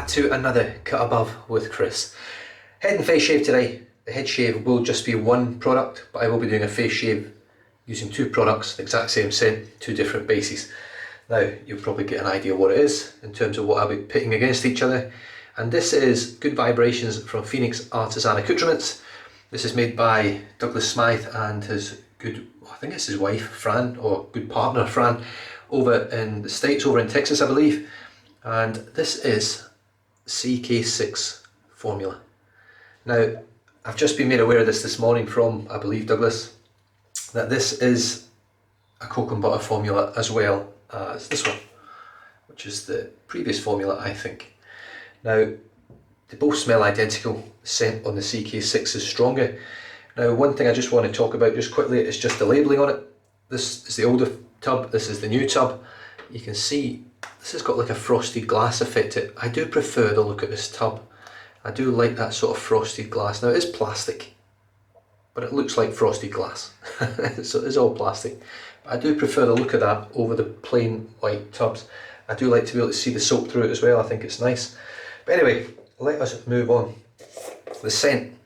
back to another Cut Above with Chris. Head and face shave today. The head shave will just be one product, but I will be doing a face shave using two products, the exact same scent, two different bases. Now you'll probably get an idea what it is in terms of what I'll be pitting against each other. And this is Good Vibrations from Phoenix Artisan Accoutrements. This is made by Douglas Smythe and his I think it's his wife Fran, or good partner Fran, over in the States, over in Texas I believe. And this is CK6 formula. Now I've just been made aware of this morning from, I believe, Douglas, that this is a cocoa and butter formula as well as this one, which is the previous formula, I think. Now they both smell identical. The scent on the CK6 is stronger. Now one thing I just want to talk about just quickly is just the labelling on it. This is the older tub, this is the new tub. You can see this has got like a frosted glass effect to it. I do prefer the look of this tub. I do like that sort of frosted glass. Now it is plastic, but it looks like frosted glass. So it's all plastic. But I do prefer the look of that over the plain white tubs. I do like to be able to see the soap through it as well. I think it's nice. But anyway, let us move on. The scent.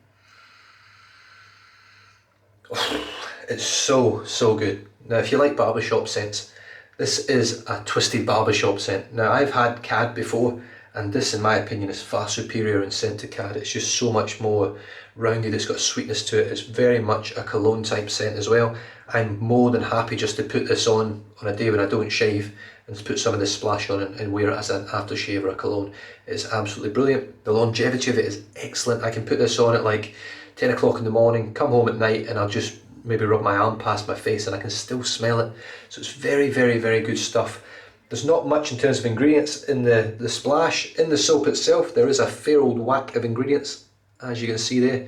Oh, it's so good. Now if you like barbershop scents, this is a twisted barbershop scent. Now I've had CAD before, and this in my opinion is far superior in scent to CAD. It's just so much more rounded, it's got sweetness to it. It's very much a cologne type scent as well. I'm more than happy just to put this on a day when I don't shave and put some of this splash on and wear it as an aftershave or a cologne. It's absolutely brilliant. The longevity of it is excellent. I can put this on at like 10 o'clock in the morning, come home at night, and I'll just maybe rub my arm past my face and I can still smell it. So it's very good stuff. There's not much in terms of ingredients in the splash. In the soap itself there is a fair old whack of ingredients, as you can see there.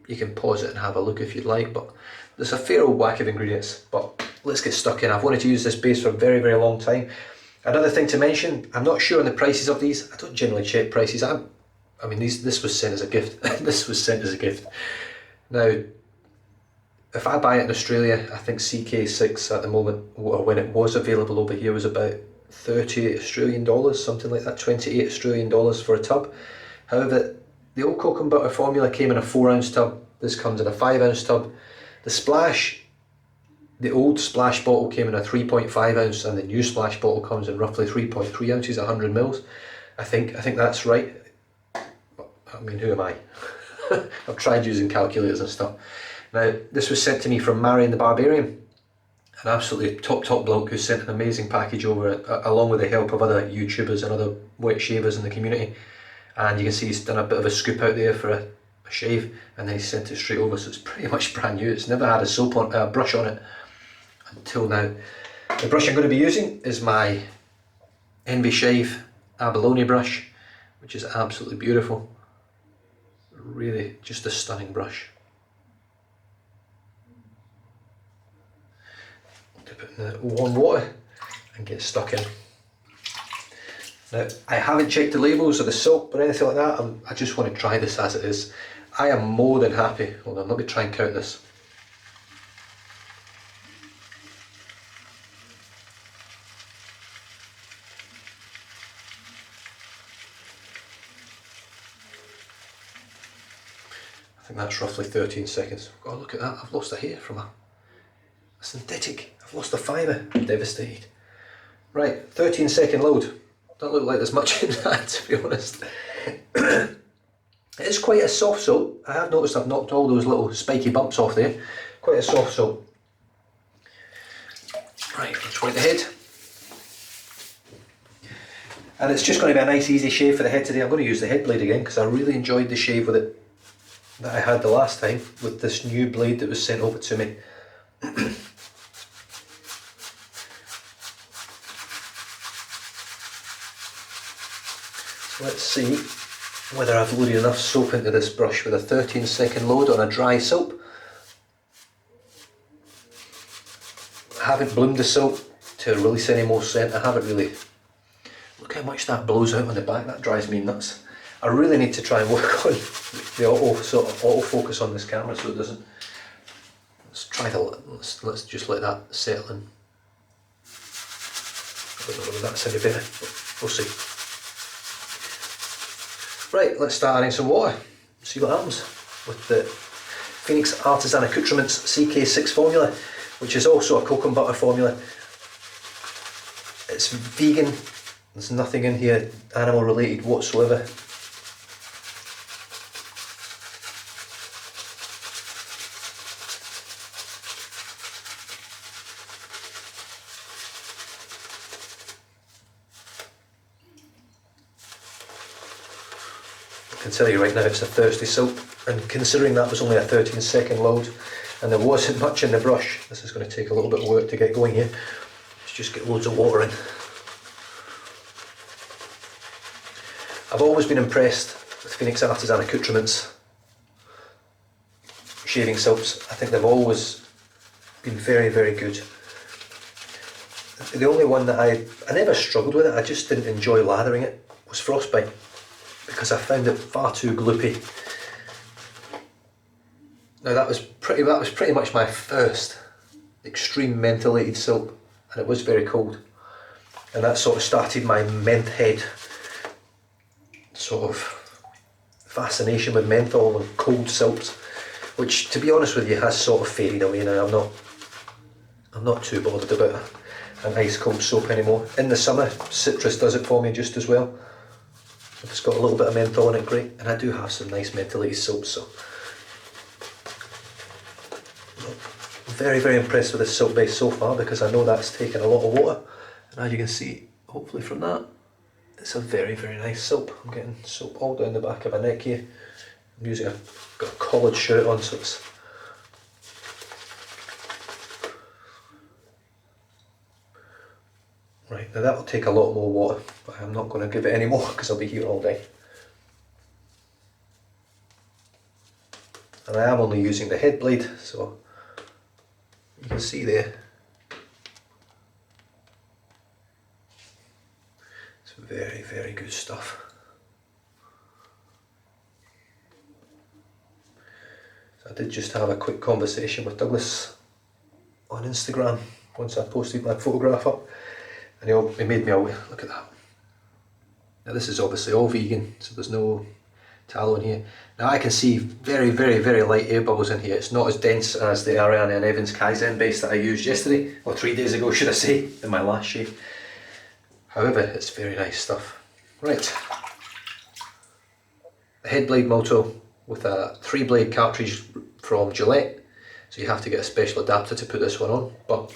You can pause it and have a look if you'd like, but there's a fair old whack of ingredients. But let's get stuck in. I've wanted to use this base for a very long time. Another thing to mention, I'm not sure on the prices of these. I don't generally check prices. I mean this was sent as a gift. This was sent as a gift. Now if I buy it in Australia, I think CK6 at the moment, or when it was available over here, was about 30 Australian dollars, something like that, 28 Australian dollars for a tub. However, the old cocoa and butter formula came in a 4-ounce tub. This comes in a 5-ounce tub. The splash, the old splash bottle came in a 3.5 ounce, and the new splash bottle comes in roughly 3.3 ounces, 100 mils. I think that's right. I mean, who am I? I've tried using calculators and stuff. Now, this was sent to me from Marion the Barbarian, an absolutely top bloke who sent an amazing package over, along with the help of other YouTubers and other wet shavers in the community. And you can see he's done a bit of a scoop out there for a shave, and then he sent it straight over, so it's pretty much brand new. It's never had a brush on it until now. The brush I'm going to be using is my Envy Shave abalone brush, which is absolutely beautiful. Really just a stunning brush. Dip it in the warm water and get stuck in. Now I haven't checked the labels or the soap or anything like that. I just want to try this as it is. I am more than happy. Hold on, let me try and count this. I think that's roughly 13 seconds. Oh, look at that, I've lost a hair from a synthetic. I've lost the fibre. I'm devastated. Right, 13-second load. Don't look like there's much in that, to be honest. It is quite a soft soap. I have noticed I've knocked all those little spiky bumps off there. Quite a soft soap. Right, let's wet the head. And it's just going to be a nice easy shave for the head today. I'm going to use the head blade again because I really enjoyed the shave with it that I had the last time with this new blade that was sent over to me. So let's see whether I've loaded enough soap into this brush with a 13-second load on a dry soap. I haven't bloomed the soap to release any more scent. I haven't really. Look how much that blows out on the back. That drives me nuts. I really need to try and work on the autofocus on this camera so it doesn't. Let's just let that settle in. I don't know whether that's any better, but we'll see. Right, let's start adding some water, see what happens with the Phoenix Artisan Accoutrements CK6 formula, which is also a cocoa and butter formula. It's vegan, there's nothing in here animal related whatsoever. I can tell you right now it's a thirsty soap, and considering that was only a 13-second load and there wasn't much in the brush, this is going to take a little bit of work to get going here. Let's just get loads of water in. I've always been impressed with Phoenix Artisan Accoutrements shaving soaps. I think they've always been very, very good. The only one that I never struggled with it, I just didn't enjoy lathering it, was Frostbite, because I found it far too gloopy. Now that was pretty much my first extreme mentholated soap, and it was very cold, and that sort of started my menth head sort of fascination with menthol and cold soaps, which, to be honest with you, has sort of faded away now. I'm not too bothered about an ice cold soap anymore. In the summer, citrus does it for me just as well. If it's got a little bit of menthol in it, great. And I do have some nice mentholated soaps, so I'm very, very impressed with this soap base so far, because I know that's taken a lot of water, and as you can see, hopefully from that, it's a very, very nice soap. I'm getting soap all down the back of my neck here. I'm using got a collared shirt on, so it's right. Now that will take a lot more water, but I'm not going to give it any more because I'll be here all day. And I am only using the head blade, so you can see there. It's very, very good stuff. So I did just have a quick conversation with Douglas on Instagram once I posted my photograph up, and he made me aware. Look at that. Now this is obviously all vegan, so there's no tallow in here. Now I can see very, very, very light air bubbles in here. It's not as dense as the Ariane and Evans Kaizen base that I used yesterday, or 3 days ago should I say, in my last shave. However, it's very nice stuff. Right, the Headblade Moto with a 3-blade cartridge from Gillette, so you have to get a special adapter to put this one on, but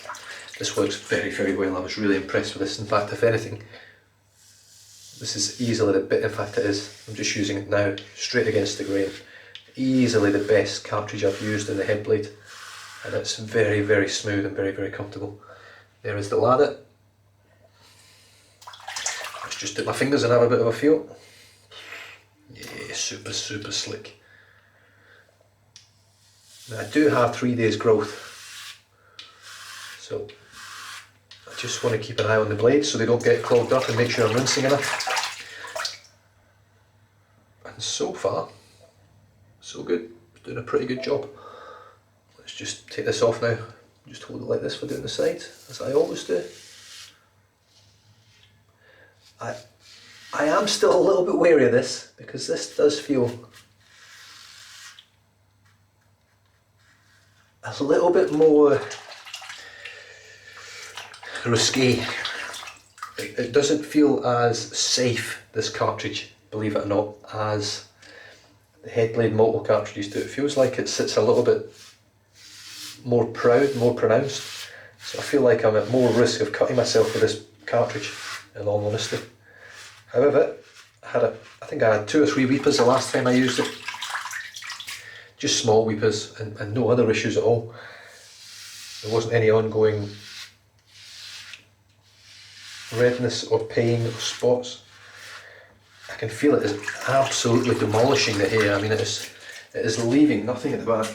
this works very, very well. I was really impressed with this. In fact, if anything, this is easily the bit, in fact it is, I'm just using it now, straight against the grain. Easily the best cartridge I've used in the Headblade, and it's very, very smooth and very, very comfortable. There is the lather. Let's just dip my fingers and have a bit of a feel. Yeah, super, super slick. Now I do have 3 days growth, so I just want to keep an eye on the blades so they don't get clogged up, and make sure I'm rinsing enough. And so far, so good. It's doing a pretty good job. Let's just take this off now. Just hold it like this for doing the sides, as I always do. I am still a little bit wary of this, because this does feel a little bit more risque. It doesn't feel as safe, this cartridge, believe it or not, as the Headblade Moto cartridges do. It feels like it sits a little bit more proud, more pronounced, so I feel like I'm at more risk of cutting myself with this cartridge, in all honesty. However, I think I had 2 or 3 weepers the last time I used it. Just small weepers, and no other issues at all. There wasn't any ongoing redness or pain or spots. I can feel it is absolutely demolishing the hair. I mean, it is leaving nothing at the back.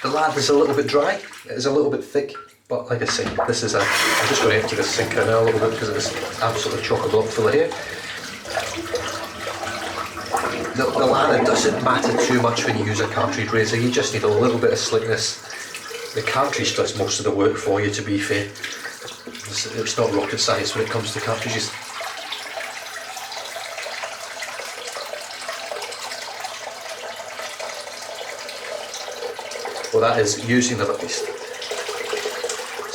The lather is a little bit dry, it is a little bit thick, but like I say, I'm just going to empty this sink out now a little bit because it's absolutely chock-a-block full of hair. The lather doesn't matter too much when you use a cartridge razor, you just need a little bit of slickness. The cartridge does most of the work for you, to be fair. It's not rocket science when it comes to cartridges. Well, that is using them at least.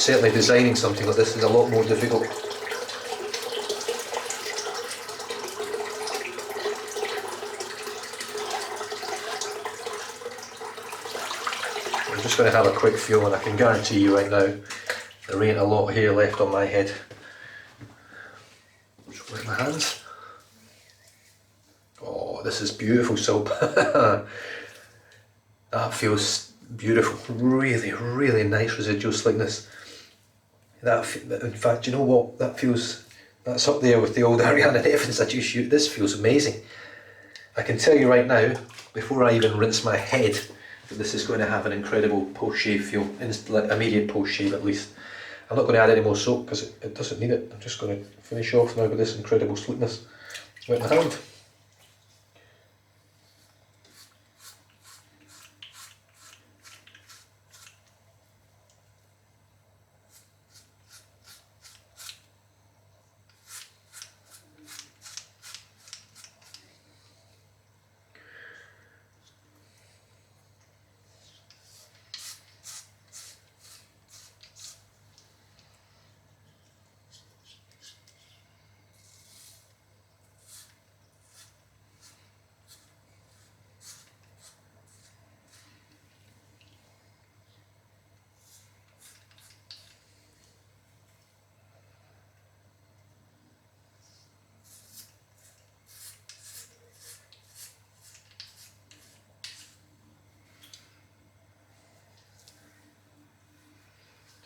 Certainly designing something like this is a lot more difficult. I'm just going to have a quick feel, and I can guarantee you right now there ain't a lot of hair left on my head. Just wet my hands. Oh, this is beautiful soap. That feels beautiful. Really, really nice residual slickness. In fact, you know what? That's up there with the old Ariana Evans I just used. This feels amazing. I can tell you right now, before I even rinse my head, that this is going to have an incredible post-shave feel, like immediate post-shave at least. I'm not going to add any more soap because it doesn't need it. I'm just going to finish off now with this incredible slickness. Wet my hand.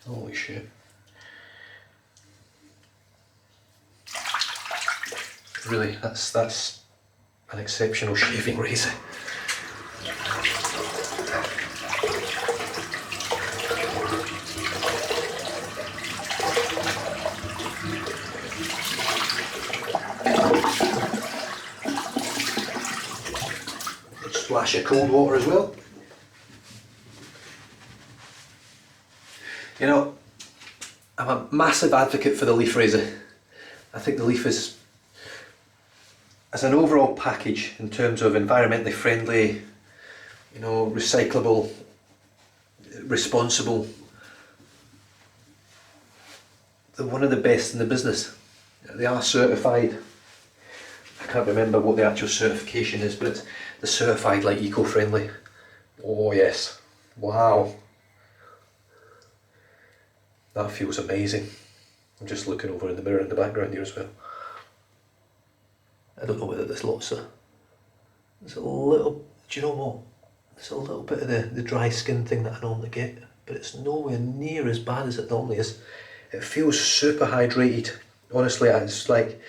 Holy shit. Really, that's an exceptional shaving razor. Splash of cold water as well. You know, I'm a massive advocate for the leaf razor. I think the leaf is, as an overall package in terms of environmentally friendly, you know, recyclable, responsible, they're one of the best in the business. They are certified. I can't remember what the actual certification is, but it's the certified like eco-friendly. Oh yes, wow. That feels amazing. I'm just looking over in the mirror in the background here as well. I don't know whether there's lots of, there's a little, do you know what? There's a little bit of the dry skin thing that I normally get, but it's nowhere near as bad as it normally is. It feels super hydrated. Honestly, it's like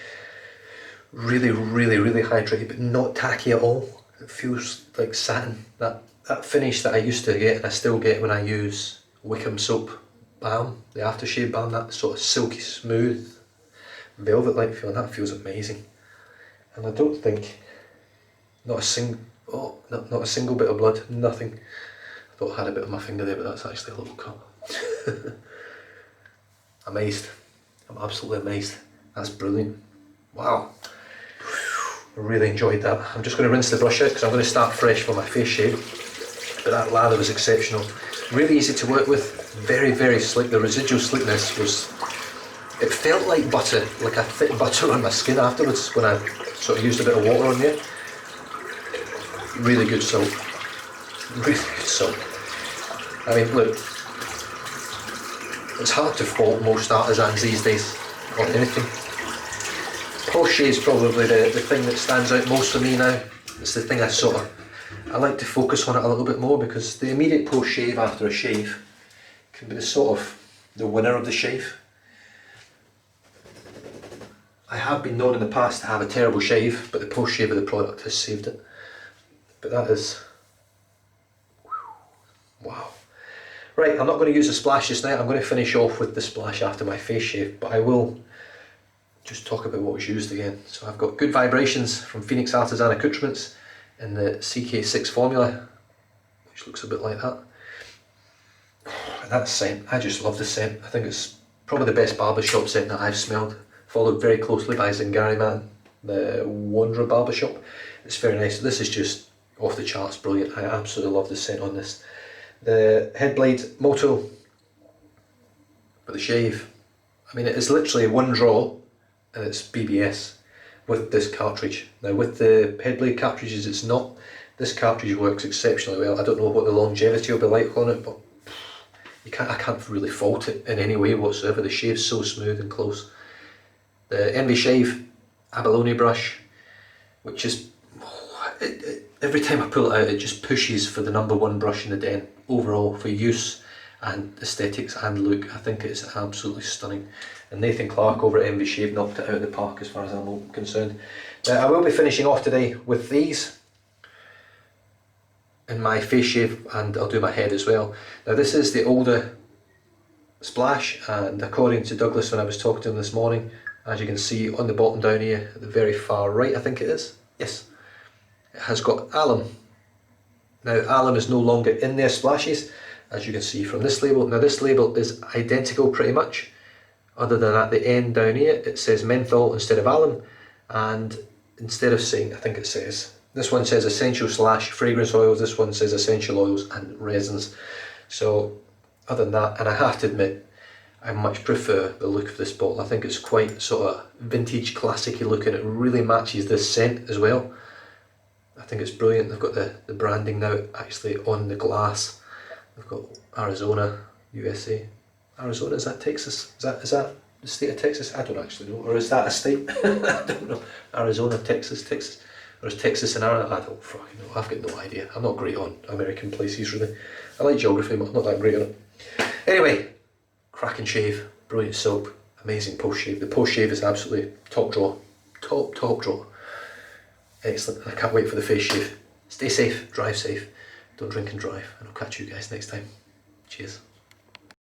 really, really, really hydrated, but not tacky at all. It feels like satin. That finish that I used to get, and I still get when I use Wickham soap balm, the aftershave balm, that sort of silky smooth velvet-like feeling, that feels amazing. And I don't think, not a single bit of blood, nothing. I thought I had a bit on my finger there, but that's actually a little cut. Amazed. I'm absolutely amazed. That's brilliant. Wow. I really enjoyed that. I'm just going to rinse the brush out because I'm going to start fresh for my face shave. But that lather was exceptional. Really easy to work with. Very, very slick. The residual slickness was, it felt like butter, like a thick butter on my skin afterwards when I sort of used a bit of water on there. Really good soap. Really good soap. I mean, look, it's hard to fault most artisans these days on anything. Post-shave is probably the thing that stands out most for me now. It's the thing I like to focus on it a little bit more, because the immediate post-shave after a shave can be the winner of the shave. I have been known in the past to have a terrible shave, but the post-shave of the product has saved it. But that is, wow. Right, I'm not going to use a splash just now. I'm going to finish off with the splash after my face shave, but I will just talk about what was used again. So I've got Good Vibrations from Phoenix Artisan Accoutrements. in the CK6 formula, which looks a bit like that. And that scent, I just love the scent. I think it's probably the best barbershop scent that I've smelled, followed very closely by Zingari Man, the Wanderer barbershop. It's very nice. This is just off the charts brilliant. I absolutely love the scent on this. The Headblade Moto, but the shave, I mean, it is literally one draw and it's BBS with this cartridge. Now with the Headblade cartridges it's not. This cartridge works exceptionally well. I don't know what the longevity will be like on it, but I can't really fault it in any way whatsoever. The shave's so smooth and close. The Envy Shave abalone brush, which is, every time I pull it out it just pushes for the #1 brush in the den overall for use and aesthetics and look. I think it's absolutely stunning, and Nathan Clark over at Envy Shave knocked it out of the park as far as I'm concerned. I will be finishing off today with these in my face shave, and I'll do my head as well. Now this is the older Splash, and according to Douglas when I was talking to him this morning, as you can see on the bottom down here at the very far right, I think it is, yes, it has got alum. Now alum is no longer in their splashes, as you can see from this label. Now this label is identical pretty much, other than at the end down here it says menthol instead of alum, and instead of saying, I think it says, this one says essential / fragrance oils, this one says essential oils and resins. So other than that, and I have to admit, I much prefer the look of this bottle. I think it's quite sort of vintage, classic-y looking. It really matches this scent as well. I think it's brilliant. They've got the branding now actually on the glass. They've got Arizona, USA. Arizona, is that Texas? Is that the state of Texas? I don't actually know. Or is that a state? I don't know. Arizona, Texas. Or is Texas in Arizona? I don't fucking know. I've got no idea. I'm not great on American places really. I like geography, but I'm not that great on it. Anyway, cracking shave, brilliant soap, amazing post shave. The post shave is absolutely top draw. Top draw. Excellent. I can't wait for the face shave. Stay safe, drive safe, don't drink and drive, and I'll catch you guys next time. Cheers.